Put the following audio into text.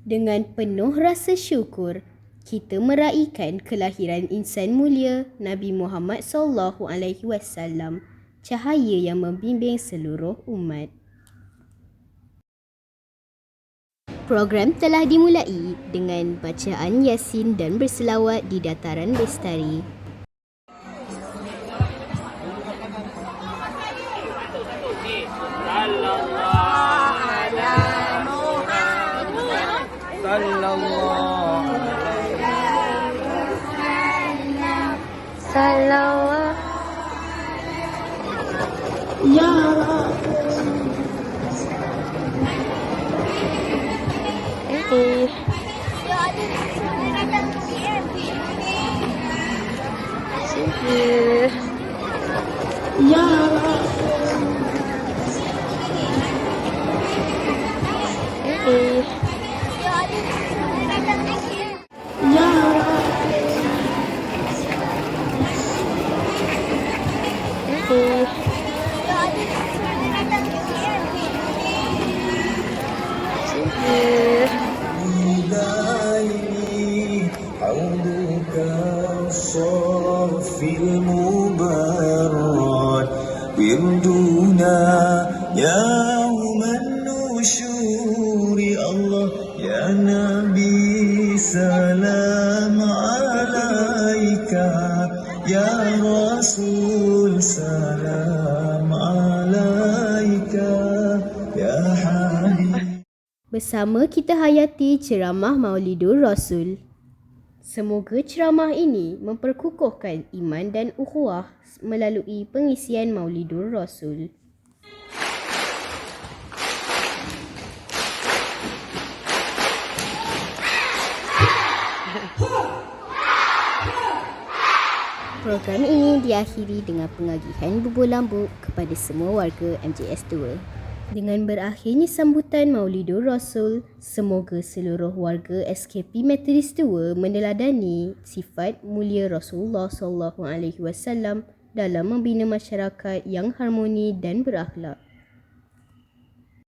Dengan penuh rasa syukur, kita meraihkan kelahiran insan mulia Nabi Muhammad SAW, cahaya yang membimbing seluruh umat. Program telah dimulai dengan bacaan Yasin dan berselawat di dataran Bestari. Salawat ya حوضك الصافي المبرد وردنا يوم النشور الله يا نبي سلام عليك يا رسول سلام عليك يا حبيب. Bersama kita hayati ceramah Maulidur Rasul. Semoga ceramah ini memperkukuhkan iman dan ukhuwah melalui pengisian Maulidur Rasul. Program ini diakhiri dengan pengagihan bubur lambuk kepada semua warga MJS 2. Dengan berakhirnya sambutan Maulidur Rasul, semoga seluruh warga SKP Methodist 2 meneladani sifat mulia Rasulullah SAW dalam membina masyarakat yang harmoni dan berakhlak.